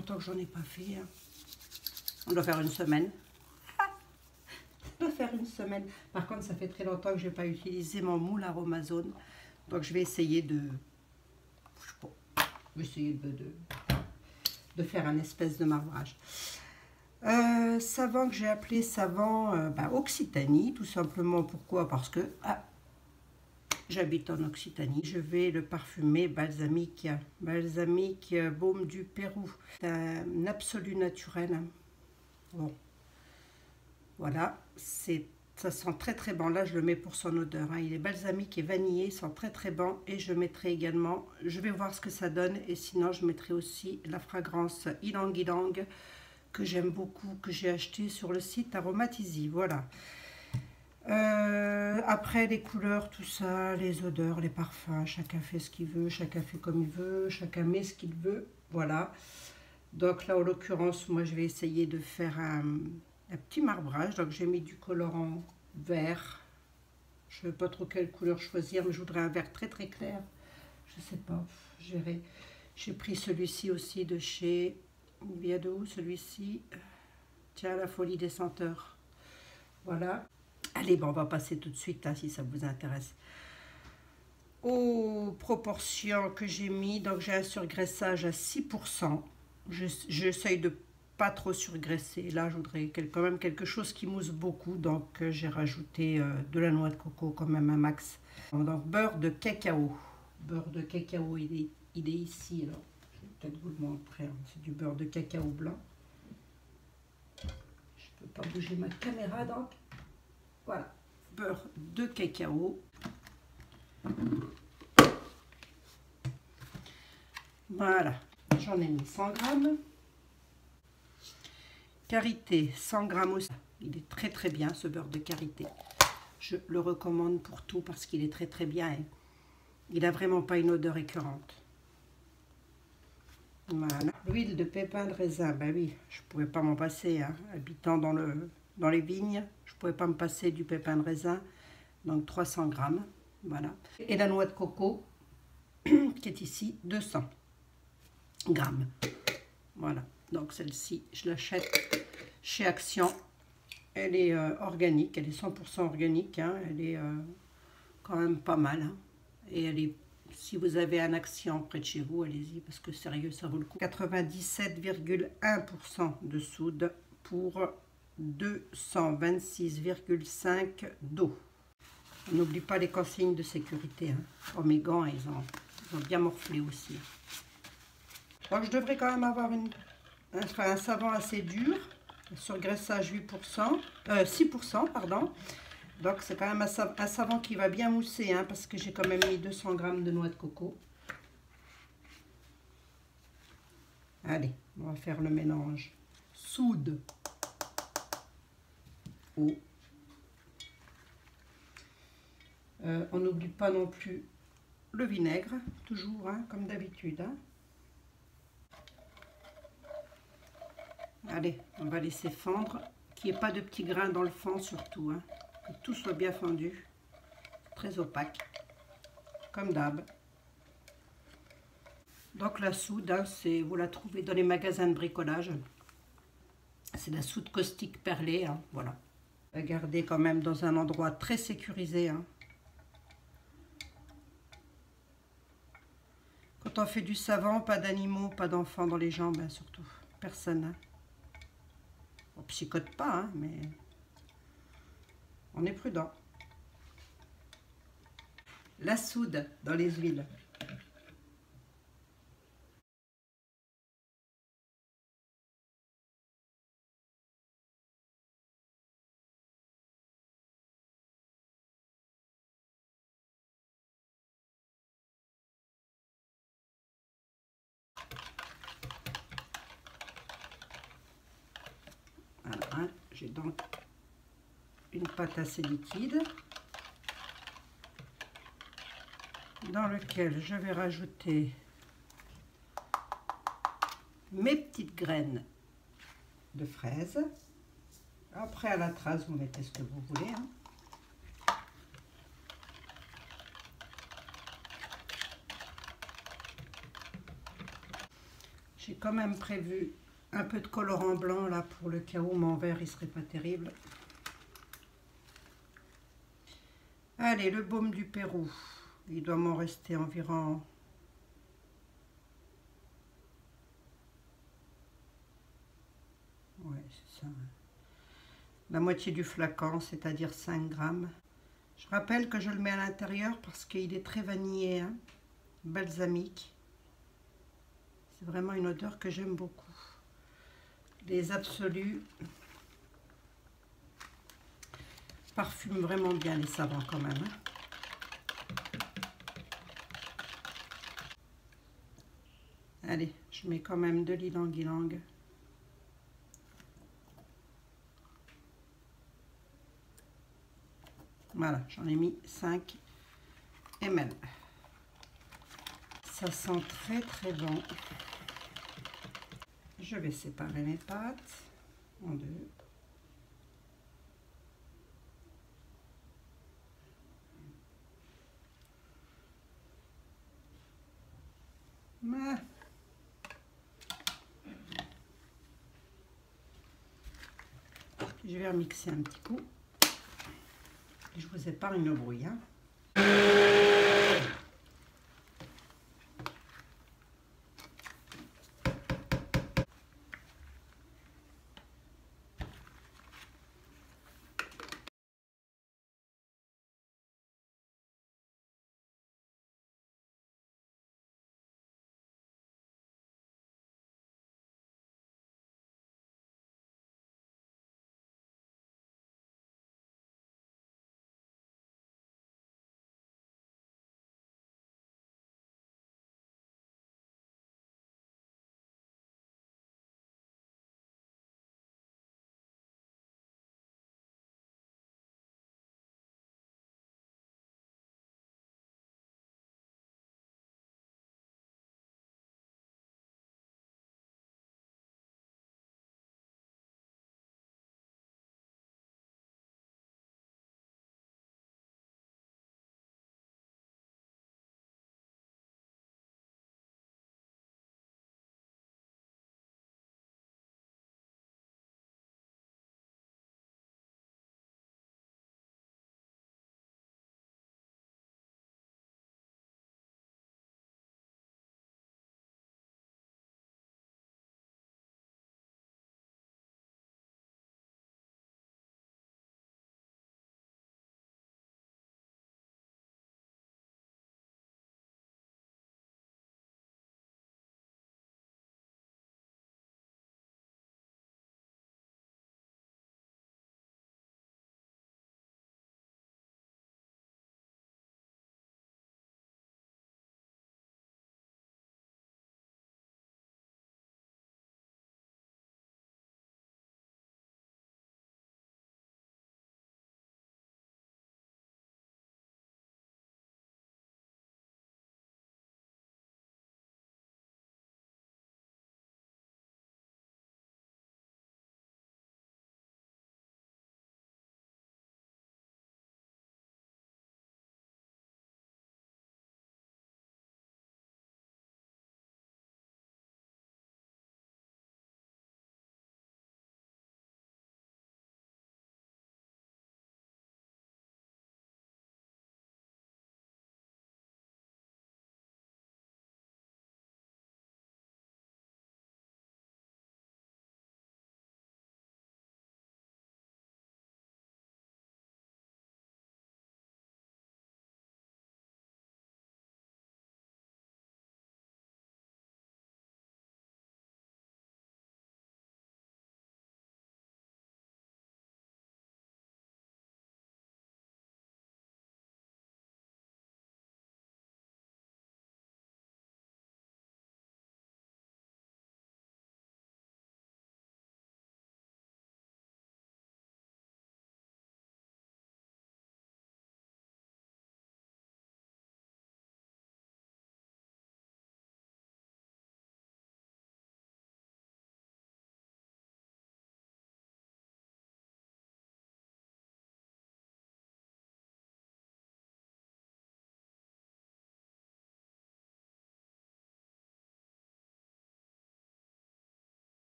longtemps que j'en ai pas fait. Hein. On doit faire une semaine. On doit faire une semaine. Par contre, ça fait très longtemps que je n'ai pas utilisé mon moule Aromazone. Donc, je vais essayer de... Je sais pas. Je vais essayer de faire un espèce de marbrage. Savon que j'ai appelé savon Occitanie, tout simplement. Pourquoi? Parce que j'habite en Occitanie. Je vais le parfumer balsamique baume du Pérou. C'est un absolu naturel. Bon, voilà, ça sent très très bon. Là, je le mets pour son odeur. Hein. Il est balsamique et vanillé, il sent très très bon. Et je mettrai également, je vais voir ce que ça donne. Et sinon, je mettrai aussi la fragrance Ylang Ylang que j'aime beaucoup, que j'ai acheté sur le site Aromatisi. Voilà. Après, les couleurs, tout ça, les odeurs, les parfums, chacun fait ce qu'il veut, chacun fait comme il veut, chacun met ce qu'il veut. Voilà. Donc là, en l'occurrence, moi, je vais essayer de faire un petit marbrage. Donc, j'ai mis du colorant vert. Je ne sais pas trop quelle couleur choisir, mais je voudrais un vert très très clair. Je ne sais pas, j'ai pris celui-ci aussi de chez... Il vient de où celui-ci? Tiens, la folie des senteurs. Voilà. Allez, bon, on va passer tout de suite, hein, si ça vous intéresse. Aux proportions que j'ai mis, donc j'ai un surgraissage à 6%. J'essaye de pas trop surgraisser. Là, je voudrais quand même quelque chose qui mousse beaucoup, donc j'ai rajouté de la noix de coco, quand même un max. Donc, beurre de cacao. Beurre de cacao, il est ici, alors. Peut-être vous le montrer, hein. C'est du beurre de cacao blanc. Je peux pas bouger ma caméra, donc voilà, beurre de cacao. Voilà, j'en ai mis 100 grammes. Karité, 100 grammes aussi. Il est très très bien ce beurre de karité. Je le recommande pour tout parce qu'il est très très bien. Et il n'a vraiment pas une odeur écœurante. Voilà. L'huile de pépins de raisin, ben oui, je ne pouvais pas m'en passer. Hein. Habitant dans les vignes, je ne pouvais pas me passer du pépin de raisin. Donc 300 grammes, voilà. Et la noix de coco, qui est ici, 200 grammes. Voilà, donc celle-ci, je l'achète chez Action. Elle est organique, elle est 100% organique. Hein. Elle est quand même pas mal. Hein. Et elle est... Si vous avez un Action près de chez vous, allez-y, parce que sérieux, ça vaut le coup. 97,1% de soude pour 226,5 d'eau. On n'oublie pas les consignes de sécurité. Hein. Oh, mes gants, ils ont bien morflé aussi. Donc, je devrais quand même avoir un savon assez dur. Surgraissage 6%, pardon. Donc, c'est quand même un savon qui va bien mousser, hein, parce que j'ai quand même mis 200 grammes de noix de coco. Allez, on va faire le mélange. Soude, eau. On n'oublie pas non plus le vinaigre, toujours, hein, comme d'habitude. Hein. Allez, on va laisser fondre, qu'il n'y ait pas de petits grains dans le fond surtout. Hein. Que tout soit bien fondu, très opaque, comme d'hab. Donc la soude, hein, vous la trouvez dans les magasins de bricolage. C'est la soude caustique perlée, hein, voilà. À garder quand même dans un endroit très sécurisé. Hein. Quand on fait du savon, pas d'animaux, pas d'enfants dans les jambes, hein, surtout. Personne. Hein. On psychote pas, hein, mais on est prudent. La soude dans les huiles. Voilà, hein, j'ai donc une pâte assez liquide dans lequel je vais rajouter mes petites graines de fraises. Après, à la trace, vous mettez ce que vous voulez. Hein. J'ai quand même prévu un peu de colorant blanc là pour le cas où mon verre il serait pas terrible. Allez, le baume du Pérou. Il doit m'en rester environ... Ouais, c'est ça. La moitié du flacon, c'est-à-dire 5 grammes. Je rappelle que je le mets à l'intérieur parce qu'il est très vanillé, hein, balsamique. C'est vraiment une odeur que j'aime beaucoup. Les absolus parfument vraiment bien les savons quand même, hein. Allez, je mets quand même de l'ylang-ylang. Voilà, j'en ai mis 5 ml. Ça sent très très bon. Je vais séparer mes pâtes en deux. Je vais remixer un petit coup. Je vous épargne le bruit, hein.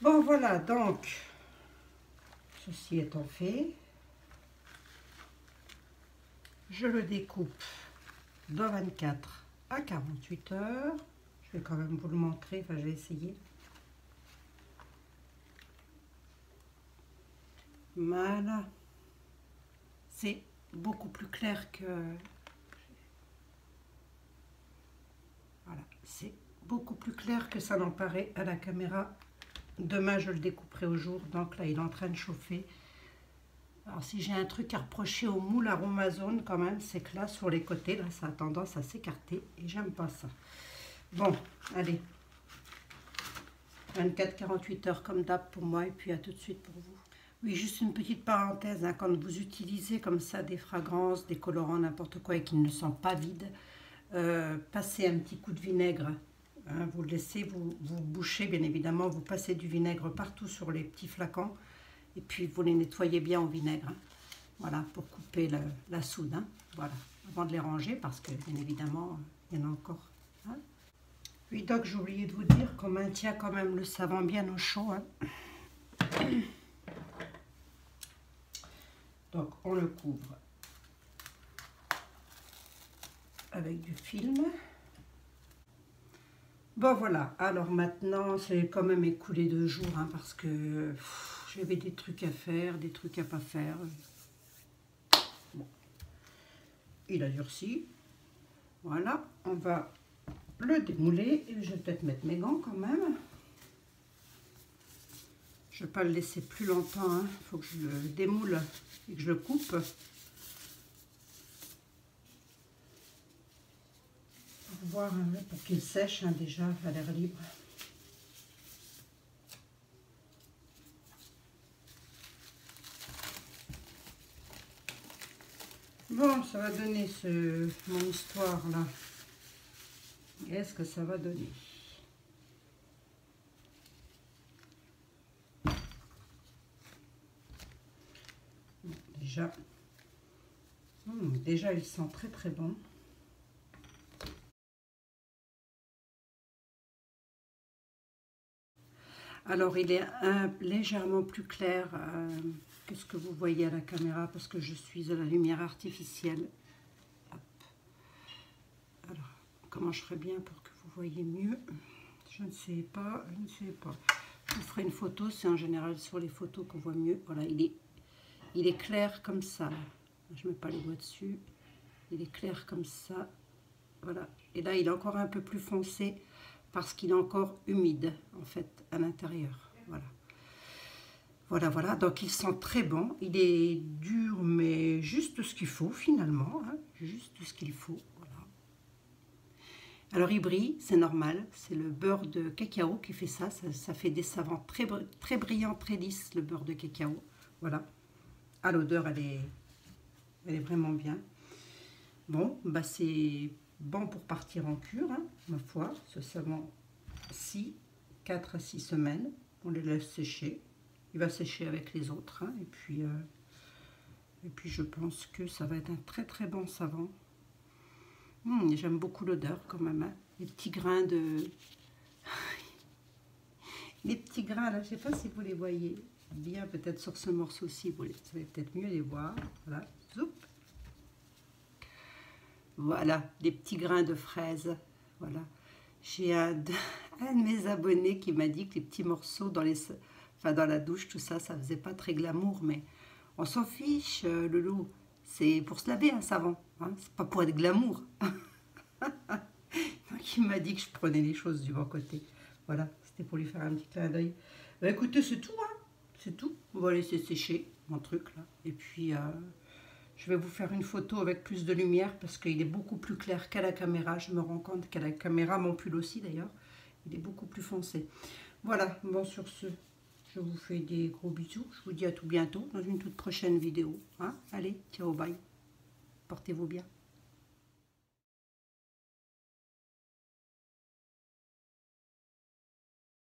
Bon, voilà, donc, ceci étant fait, je le découpe de 24 à 48 heures. Je vais quand même vous le montrer, enfin, je vais essayer. Voilà. C'est beaucoup plus clair que... Voilà, c'est beaucoup plus clair que ça n'en paraît à la caméra. Demain, je le découperai au jour. Donc là, il est en train de chauffer. Alors, si j'ai un truc à reprocher au moule Aromazone, quand même, c'est que là, sur les côtés, là, ça a tendance à s'écarter. Et j'aime pas ça. Bon, allez. 24-48 heures comme d'hab pour moi. Et puis, à tout de suite pour vous. Oui, juste une petite parenthèse. Hein, quand vous utilisez comme ça des fragrances, des colorants, n'importe quoi, et qu'ils ne sont pas vides, passez un petit coup de vinaigre. Hein, vous le laissez, vous bouchez bien évidemment, vous passez du vinaigre partout sur les petits flacons et puis vous les nettoyez bien au vinaigre. Hein, voilà, pour couper la soude. Hein, voilà, avant de les ranger parce que bien évidemment, il y en a encore. Hein. Oui, donc j'ai oublié de vous dire qu'on maintient quand même le savon bien au chaud. Hein. Donc on le couvre avec du film. Bon voilà, alors maintenant c'est quand même écoulé 2 jours hein, parce que j'avais des trucs à faire, des trucs à pas faire. Bon. Il a durci. Voilà, on va le démouler. Et je vais peut-être mettre mes gants quand même. Je ne vais pas le laisser plus longtemps. Hein. Il faut que je le démoule et que je le coupe. Voir pour qu'il sèche hein, déjà à l'air libre. Bon, ça va donner mon histoire là. Qu'est-ce que ça va donner? Bon, déjà il sent très très bon. Alors, il est légèrement plus clair que ce que vous voyez à la caméra parce que je suis à la lumière artificielle. Hop. Alors, comment je ferais bien pour que vous voyez mieux? Je ne sais pas, je ne sais pas. Je vous ferai une photo, c'est en général sur les photos qu'on voit mieux. Voilà, il est clair comme ça. Je ne mets pas les doigts dessus. Il est clair comme ça. Voilà. Et là, il est encore un peu plus foncé parce qu'il est encore humide, en fait, à l'intérieur. Voilà. Voilà, voilà. Donc, il sent très bon. Il est dur, mais juste ce qu'il faut, finalement. Hein. Juste ce qu'il faut. Voilà. Alors, il brille, c'est normal. C'est le beurre de cacao qui fait ça. Ça fait des savons très, très brillants, très lisses, le beurre de cacao. Voilà. À l'odeur, elle est vraiment bien. Bon, bah c'est bon pour partir en cure, hein, ma foi. Ce savon, 4 à 6 semaines. On les laisse sécher. Il va sécher avec les autres. Hein, et puis, je pense que ça va être un très très bon savon. J'aime beaucoup l'odeur quand même. Hein. Les petits grains de... les petits grains là, je ne sais pas si vous les voyez bien, peut-être sur ce morceau-ci. Vous allez peut-être mieux les voir. Voilà, zoup. Voilà, des petits grains de fraises. Voilà. J'ai un de mes abonnés qui m'a dit que les petits morceaux dans la douche, tout ça, ça faisait pas très glamour, mais on s'en fiche, le loup. C'est pour se laver un savon, hein, c'est pas pour être glamour. Donc il m'a dit que je prenais les choses du bon côté. Voilà, c'était pour lui faire un petit clin d'œil. Bah, écoutez, c'est tout, hein, c'est tout. On va laisser sécher mon truc là, et puis... je vais vous faire une photo avec plus de lumière parce qu'il est beaucoup plus clair qu'à la caméra. Je me rends compte qu'à la caméra, mon pull aussi d'ailleurs, il est beaucoup plus foncé. Voilà, bon sur ce, je vous fais des gros bisous. Je vous dis à tout bientôt dans une toute prochaine vidéo. Hein. Allez, ciao, bye. Portez-vous bien.